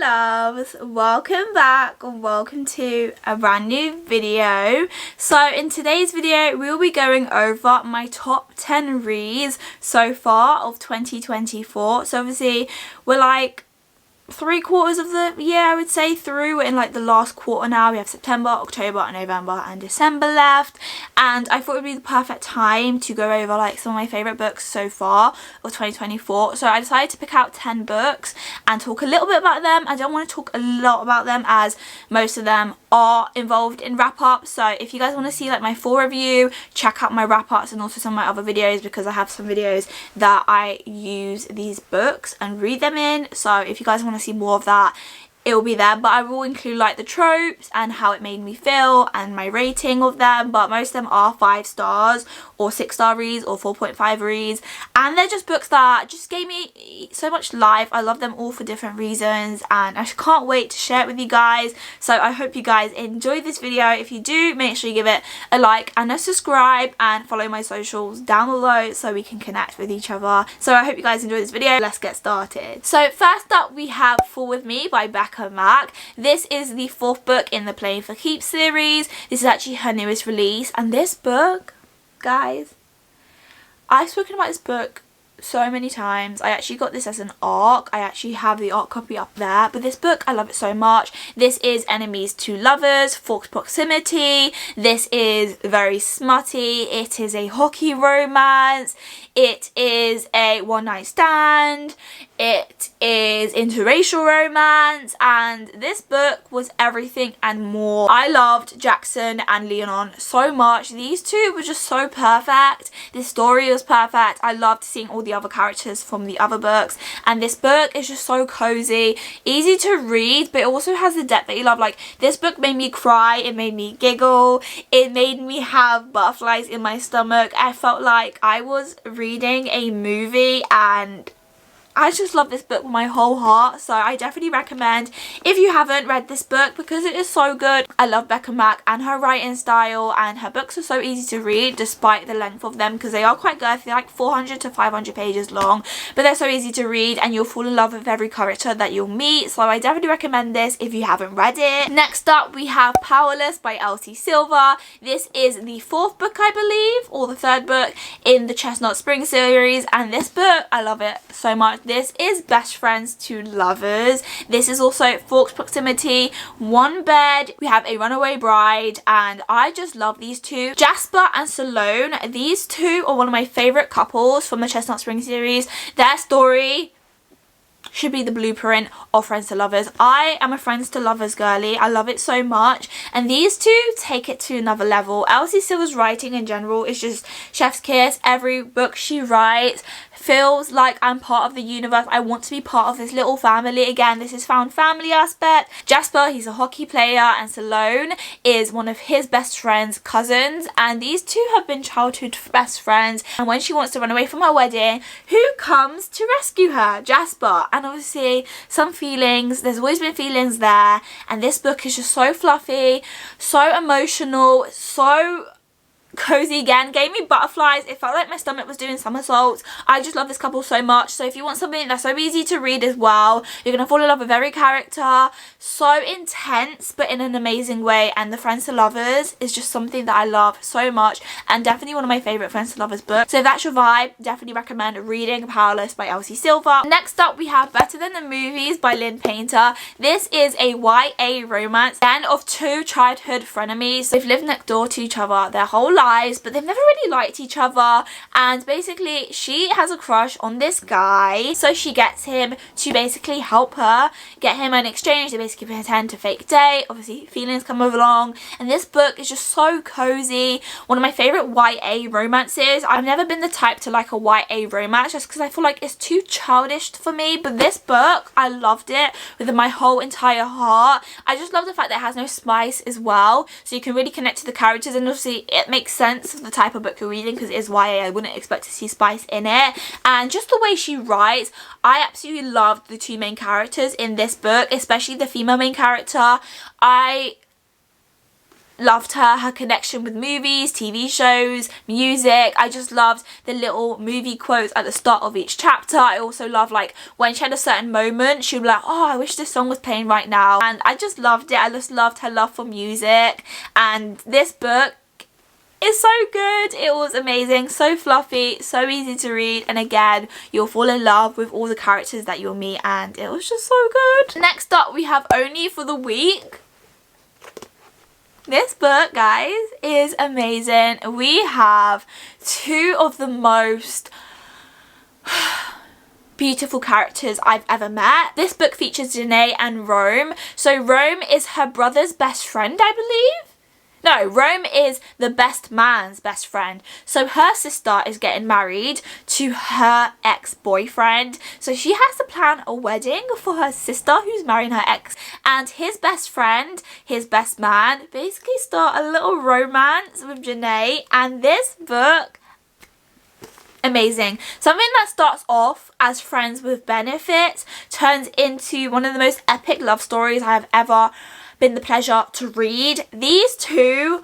loves, welcome back and welcome to a brand new video. So in today's video we'll be going over my top 10 reads so far of 2024. So obviously we're like 3/4 of the year, I would say, through. We're in like the last quarter now. We have September, October, November and December left, and I thought it would be the perfect time to go over like some of my favourite books so far of 2024. So I decided to pick out 10 books and talk a little bit about them. I don't want to talk a lot about them as most of them are involved in wrap-ups. So if you guys want to see like my full review, check out my wrap-ups and also some of my other videos, because I have some videos that I use these books and read them in. So if you guys want to see more of that, it will be there, but I will include like the tropes and how it made me feel and my rating of them. But most of them are 5 stars or 6-star reads or 4.5 reads, and they're just books that just gave me so much life. I love them all for different reasons and I can't wait to share it with you guys. So I hope you guys enjoyed this video. If you do, make sure you give it a like and a subscribe and follow my socials down below so we can connect with each other. So I hope you guys enjoyed this video. Let's get started. So first up we have Fall With Me by Becca Mack. This is the 4th book in the Playing for Keeps series. This is actually her newest release, and this book, guys, I've spoken about this book so many times. I actually got this as an ARC. I actually have the ARC copy up there, but this book, I love it so much. This is Enemies to Lovers, Forced Proximity. This is very smutty. It is a hockey romance. It is a one-night stand. It is interracial romance, and this book was everything and more. I loved Jackson and Leonon so much. These two were just so perfect. This story was perfect. I loved seeing all the other characters from the other books, and this book is just so cozy, easy to read, but it also has the depth that you love. Like, this book made me cry, it made me giggle, it made me have butterflies in my stomach. I felt like I was reading a movie, and I just love this book with my whole heart. So I definitely recommend if you haven't read this book, because it is so good. I love Becca Mack and her writing style, and her books are so easy to read despite the length of them, because they are quite girthy, like 400 to 500 pages long, but they're so easy to read and you'll fall in love with every character that you'll meet. So I definitely recommend this if you haven't read it. Next up we have Powerless by Elsie Silver. This is the 4th book, I believe, or the 3rd book in the Chestnut Spring series, and this book, I love it so much. This is Best Friends to Lovers. This is also Forced Proximity, One Bed. We have A Runaway Bride, and I just love these two. Jasper and Salome, these two are one of my favourite couples from the Chestnut Spring series. Their story should be the blueprint of Friends to Lovers. I am a Friends to Lovers girly. I love it so much, and these two take it to another level. Elsie Silver's writing in general is just chef's kiss. Every book she writes feels like I'm part of the universe. I want to be part of this little family again. This is found family aspect. Jasper, he's a hockey player, and Salome is one of his best friend's cousins, and these two have been childhood best friends. And when she wants to run away from her wedding, who comes to rescue her? Jasper. And obviously some feelings, there's always been feelings there, and this book is just so fluffy, so emotional, so cozy. Again, gave me butterflies. It felt like my stomach was doing somersaults. I just love this couple so much. So if you want something that's so easy to read as well, you're gonna fall in love with every character. So intense but in an amazing way, and the Friends to Lovers is just something that I love so much, and definitely one of my favourite Friends to Lovers books. So if that's your vibe, definitely recommend reading Powerless by Elsie Silver. Next up we have Better Than the Movies by Lynn Painter. This is a YA romance then of 2 childhood frenemies. They've lived next door to each other their whole lives, but they've never really liked each other, and basically she has a crush on this guy, so she gets him to basically help her get him an exchange. They basically pretend to fake date. Obviously feelings come along, and this book is just so cozy. One of my favourite YA romances. I've never been the type to like a YA romance just because I feel like it's too childish for me, but this book, I loved it with my whole entire heart. I just love the fact that it has no spice as well, so you can really connect to the characters, and obviously it makes sense of the type of book you're reading because it is YA. I wouldn't expect to see spice in it, and just the way she writes, I absolutely loved the 2 main characters in this book, especially the female main character. I loved her connection with movies, TV shows, music. I just loved the little movie quotes at the start of each chapter. I also love like when she had a certain moment, she'd be like, oh, I wish this song was playing right now. And I just loved it. I just loved her love for music. And this book is so good. It was amazing, so fluffy, so easy to read, and again, you'll fall in love with all the characters that you'll meet, and it was just so good. Next up, we have Only for the Week. This book, guys, is amazing. We have two of the most beautiful characters I've ever met. This book features Janae and Rome. So Rome is her brother's best friend, I believe. No, Rome is the best man's best friend. So her sister is getting married to her ex-boyfriend. So she has to plan a wedding for her sister who's marrying her ex. And his best friend, his best man, basically start a little romance with Janae. And this book, amazing. Something that starts off as friends with benefits turns into one of the most epic love stories I have ever been the pleasure to read. These two,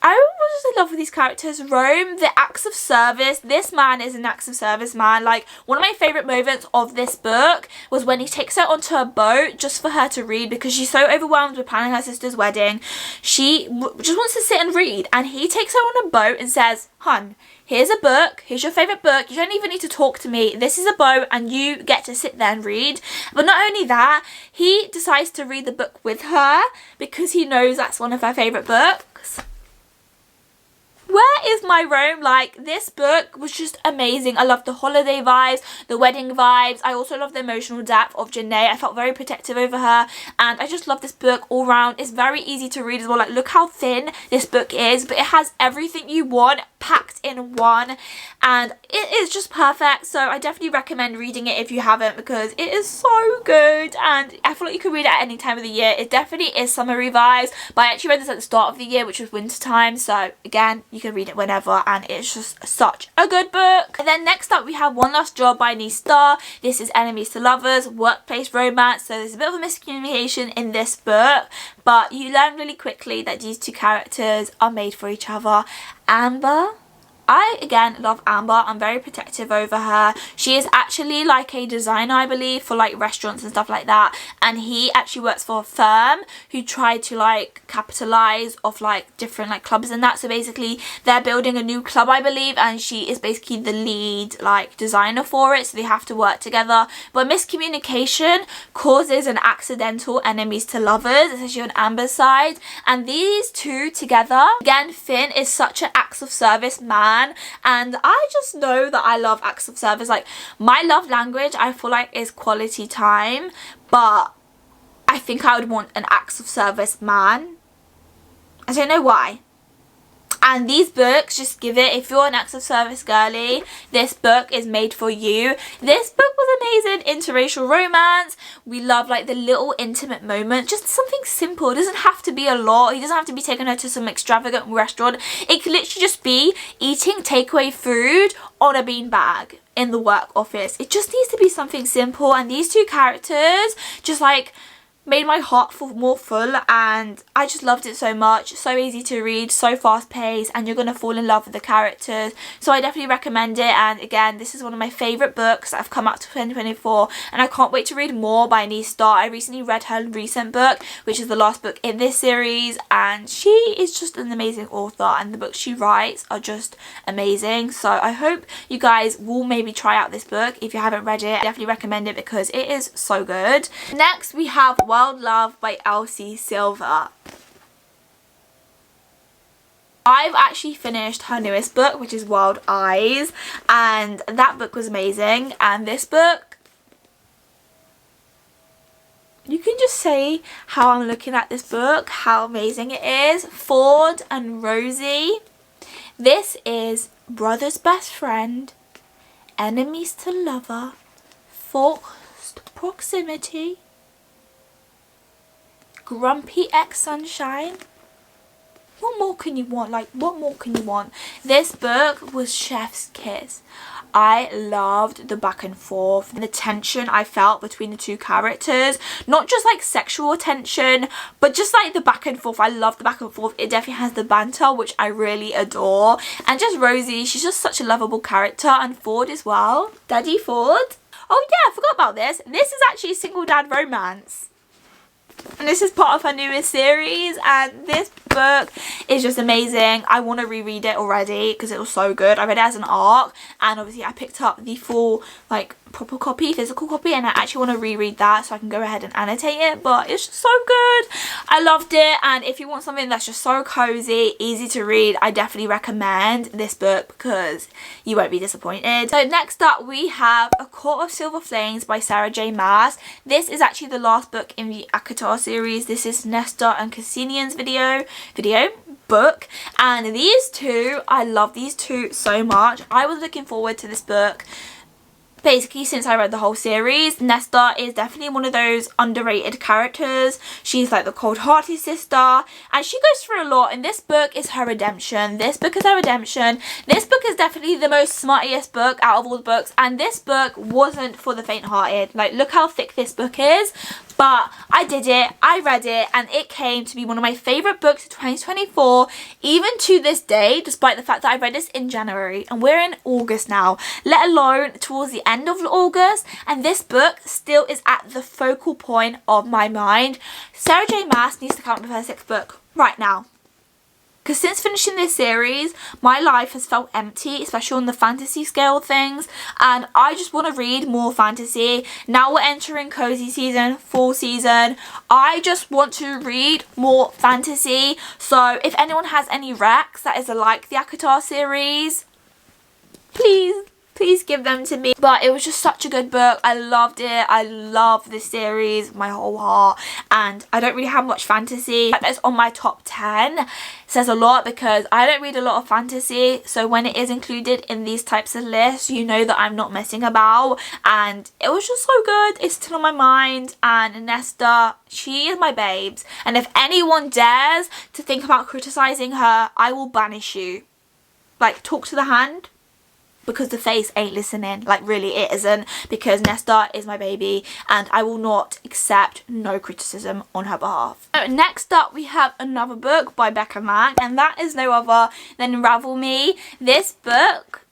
I was just in love with these characters. Rome, the acts of service. This man is an acts of service man. Like, one of my favourite moments of this book was when he takes her onto a boat just for her to read because she's so overwhelmed with planning her sister's wedding. She just wants to sit and read, and he takes her on a boat and says, hun, here's a book, here's your favourite book, you don't even need to talk to me, this is a boat and you get to sit there and read. But not only that, he decides to read the book with her because he knows that's one of her favourite books. Where is my Rome? Like, this book was just amazing. I loved the holiday vibes, the wedding vibes. I also love the emotional depth of Janae. I felt very protective over her, and I just love this book all round. It's very easy to read as well. Like, look how thin this book is, but it has everything you want packed in one, and it is just perfect. So I definitely recommend reading it if you haven't, because it is so good, and I feel like you could read it at any time of the year. It definitely is summery vibes, but I actually read this at the start of the year, which was winter time, so again, you can read it whenever, and it's just such a good book. And then next up we have One Last Job by Nice Star. This is enemies to lovers, workplace romance, so there's a bit of a miscommunication in this book, but you learn really quickly that these two characters are made for each other. Amber, I again love Amber. I'm very protective over her. She is actually like a designer, I believe, for like restaurants and stuff like that, and he actually works for a firm who tried to like capitalize off like different like clubs and that. So basically they're building a new club, I believe, and she is basically the lead like designer for it, so they have to work together. But miscommunication causes an accidental enemies to lovers, especially on Amber's side, and these two together, again, Finn is such an acts of service man, and I just know that I love acts of service. Like, my love language, I feel like, is quality time, but I think I would want an acts of service man. I don't know why. And these books just give it. If you're an acts of service girly, this book is made for you. This book was amazing. Interracial romance. We love like the little intimate moment. Just something simple. It doesn't have to be a lot. He doesn't have to be taking her to some extravagant restaurant. It could literally just be eating takeaway food on a beanbag in the work office. It just needs to be something simple. And these two characters just like made my heart feel more full, and I just loved it so much. So easy to read, so fast paced, and you're gonna fall in love with the characters. So I definitely recommend it. And again, this is one of my favourite books that have come out to 2024, and I can't wait to read more by Nice Star. I recently read her recent book, which is the last book in this series, and she is just an amazing author, and the books she writes are just amazing. So I hope you guys will maybe try out this book if you haven't read it. I definitely recommend it because it is so good. Next we have Wild Love by Elsie Silver. I've actually finished her newest book, which is Wild Eyes, and that book was amazing. And this book, you can just say how I'm looking at this book, how amazing it is. Ford and Rosie. This is brother's best friend, enemies to lover, forced proximity, grumpy ex-sunshine. What more can you want? Like, what more can you want? This book was chef's kiss. I loved the back and forth, the tension I felt between the two characters. Not just like sexual tension, but just like the back and forth. I love the back and forth. It definitely has the banter, which I really adore. And just Rosie, she's just such a lovable character. And Ford as well. Daddy Ford. Oh yeah, I forgot about this. This is actually a single dad romance. And this is part of her newest series, and this book is just amazing. I want to reread it already because it was so good. I read it as an arc, and obviously I picked up the full like proper copy, physical copy, and I actually want to reread that so I can go ahead and annotate it. But it's just so good. I loved it, and if you want something that's just so cozy, easy to read, I definitely recommend this book because you won't be disappointed. So next up we have A Court of Silver Flames by Sarah J Maas. This is actually the last book in the ACOTAR series. This is Nestor and Cassinian's book, and these two, I love these two so much. I was looking forward to this book basically since I read the whole series. Nestor is definitely one of those underrated characters. She's like the cold-hearted sister, and she goes through a lot, and this book is her redemption. This book is her redemption. This book is definitely the most smartest book out of all the books, and this book wasn't for the faint-hearted. Like, look how thick this book is. But I did it, I read it, and it came to be one of my favourite books of 2024, even to this day, despite the fact that I read this in January, and we're in August now, let alone towards the end of August, and this book still is at the focal point of my mind. Sarah J Maas needs to come up with her 6th book right now. Because since finishing this series, my life has felt empty, especially on the fantasy scale of things. And I just want to read more fantasy. Now we're entering cozy season, fall season. I just want to read more fantasy. So if anyone has any recs that is like the ACOTAR series, please give them to me. But it was just such a good book. I loved it. I love this series with my whole heart, and I don't really have much fantasy. The fact that it's on my top 10 says a lot because I don't read a lot of fantasy, so when it is included in these types of lists, you know that I'm not messing about. And it was just so good. It's still on my mind. And Nesta, she is my babes, and if anyone dares to think about criticizing her, I will banish you. Like, talk to the hand, because the face ain't listening. Like, really, it isn't, because Nesta is my baby and I will not accept no criticism on her behalf. So next up we have another book by Becca Mack, and that is no other than Unravel Me. This book,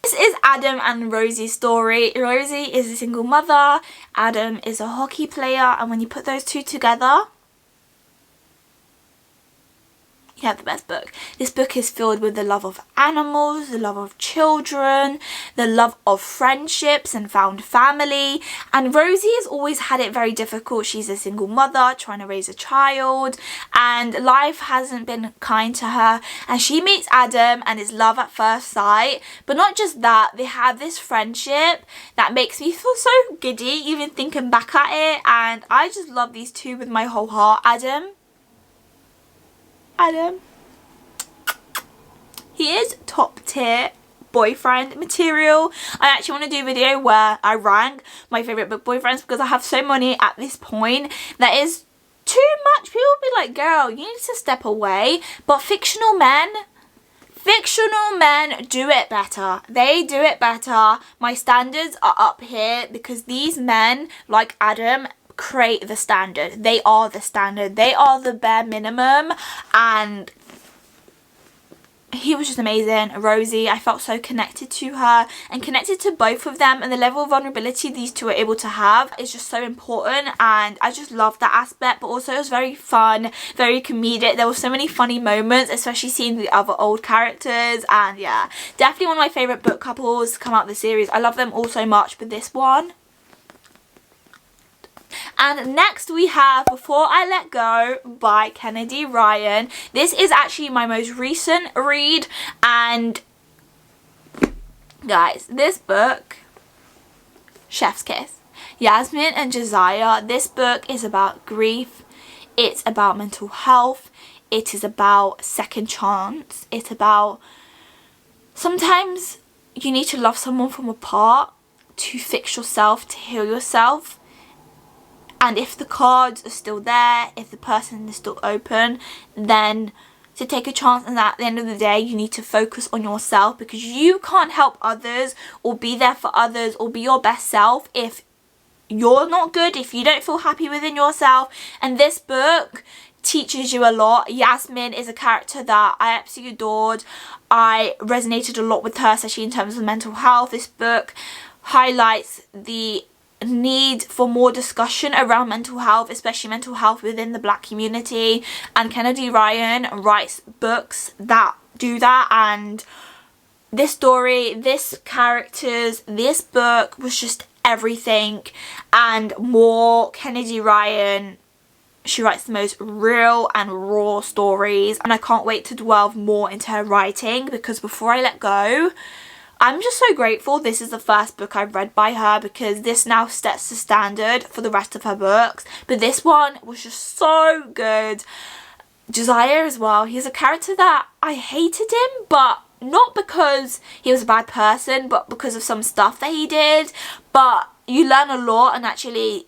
this is Adam and Rosie's story. Rosie is a single mother, Adam is a hockey player, and when you put those two together, you have the best book. This book is filled with the love of animals, the love of children, the love of friendships and found family. And Rosie has always had it very difficult. She's a single mother trying to raise a child, and life hasn't been kind to her. And she meets Adam and it's love at first sight. But not just that, they have this friendship that makes me feel so giddy even thinking back at it. And I just love these two with my whole heart. Adam, he is top tier boyfriend material. I actually want to do a video where I rank my favourite book boyfriends because I have so many at this point that is too much. People will be like, girl, you need to step away. But fictional men do it better. They do it better. My standards are up here because these men, like Adam, create the standard. They are the standard. They are the bare minimum, and he was just amazing. Rosie, I felt so connected to her and connected to both of them, and the level of vulnerability these two are able to have is just so important, and I just loved that aspect. But also it was very fun, very comedic. There were so many funny moments, especially seeing the other old characters, and yeah, definitely one of my favourite book couples to come out of the series. I love them all so much, but this one. And next we have Before I Let Go by Kennedy Ryan. This is actually my most recent read, and guys, this book, chef's kiss. Yasmin and Josiah, this book is about grief, it's about mental health, it is about second chance, it's about sometimes you need to love someone from apart to fix yourself, to heal yourself. And if the cards are still there, if the person is still open, then to take a chance, and that at the end of the day you need to focus on yourself, because you can't help others or be there for others or be your best self if you're not good, if you don't feel happy within yourself. And this book teaches you a lot. Yasmin is a character that I absolutely adored. I resonated a lot with her, especially in terms of mental health. This book highlights the need for more discussion around mental health, especially mental health within the Black community, and Kennedy Ryan writes books that do that. And this story, this characters, this book was just everything and more. Kennedy Ryan, she writes the most real and raw stories, and I can't wait to delve more into her writing, because before I let go, I'm just so grateful this is the first book I've read by her, because this now sets the standard for the rest of her books. But this one was just so good. Josiah as well, he's a character that I hated him, but not because he was a bad person, but because of some stuff that he did. But you learn a lot, and actually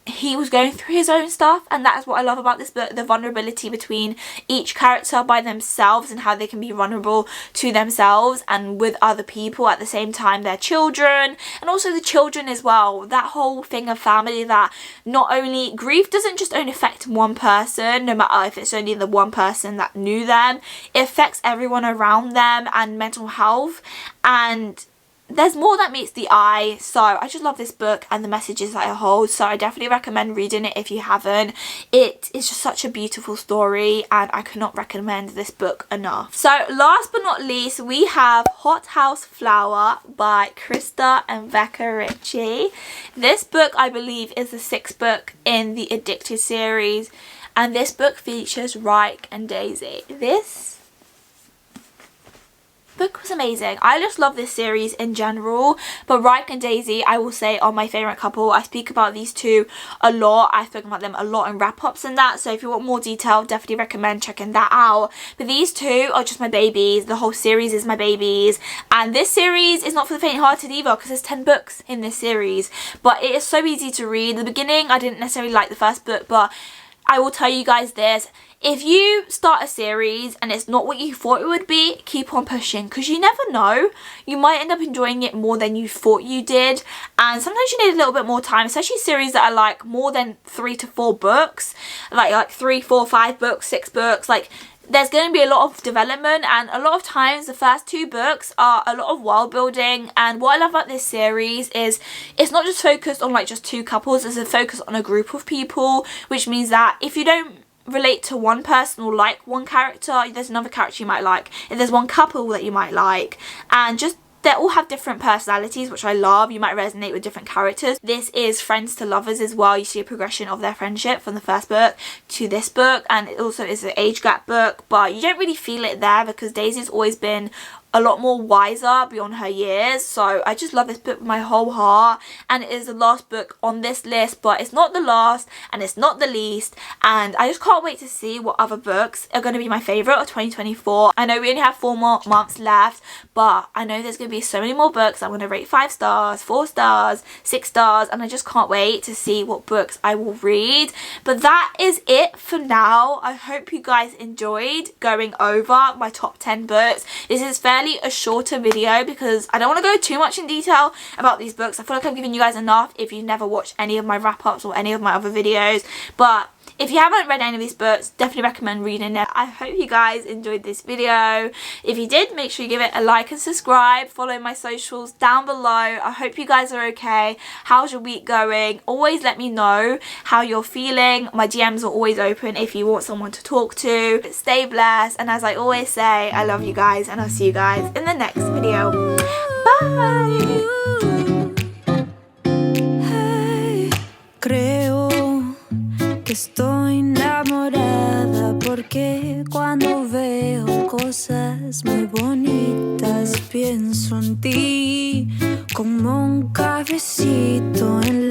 he was going through his own stuff, and that is what I love about this book, the vulnerability between each character by themselves, and how they can be vulnerable to themselves and with other people at the same time, their children, and also the children as well. That whole thing of family, that not only grief doesn't just only affect one person, no matter if it's only the one person that knew them, it affects everyone around them, and mental health, and there's more that meets the eye. So I just love this book and the messages that it holds, so I definitely recommend reading it if you haven't. It is just such a beautiful story, and I cannot recommend this book enough. So last but not least, we have Hot House Flower by Krista and Becca Ritchie. This book, I believe, is the 6th book in the Addicted series, and this book features Reich and Daisy. This book was amazing. I just love this series in general, but Reich and Daisy, I will say, are my favourite couple. I speak about these two a lot. I've spoken about them a lot in wrap-ups and that, so if you want more detail, definitely recommend checking that out. But these two are just my babies. The whole series is my babies, and this series is not for the faint-hearted either, because there's 10 books in this series, but it is so easy to read. In the beginning, I didn't necessarily like the first book, but I will tell you guys this: if you start a series and it's not what you thought it would be, keep on pushing, because you never know, you might end up enjoying it more than you thought you did. And sometimes you need a little bit more time, especially series that are like more than 3 to 4 books, like 3, 4, 5 books, 6 books. Like, there's going to be a lot of development, and a lot of times the first 2 books are a lot of world building. And what I love about this series is it's not just focused on like just 2 couples, it's a focus on a group of people, which means that if you don't relate to one person or like one character, there's another character you might like. If there's one couple that you might like, and just they all have different personalities, which I love. You might resonate with different characters. This is friends to lovers as well. You see a progression of their friendship from the first book to this book, and it also is an age gap book, but you don't really feel it there because Daisy's always been a lot more wiser beyond her years. So I just love this book with my whole heart, and it is the last book on this list, but it's not the last and it's not the least, and I just can't wait to see what other books are going to be my favourite of 2024. I know we only have 4 more months left, but I know there's going to be so many more books. I'm going to rate 5 stars, 4 stars, 6 stars, and I just can't wait to see what books I will read. But that is it for now. I hope you guys enjoyed going over my top 10 books. This is fairly a shorter video because I don't want to go too much in detail about these books. I feel like I've given you guys enough if you've never watched any of my wrap-ups or any of my other videos. But if you haven't read any of these books, definitely recommend reading it. I hope you guys enjoyed this video. If you did, make sure you give it a like and subscribe. Follow my socials down below. I hope you guys are okay. How's your week going? Always let me know how you're feeling. My DMs are always open if you want someone to talk to. Stay blessed, and as I always say, I love you guys, and I'll see you guys in the next video. Bye! Estoy enamorada porque cuando veo cosas muy bonitas pienso en ti como un cabecito en la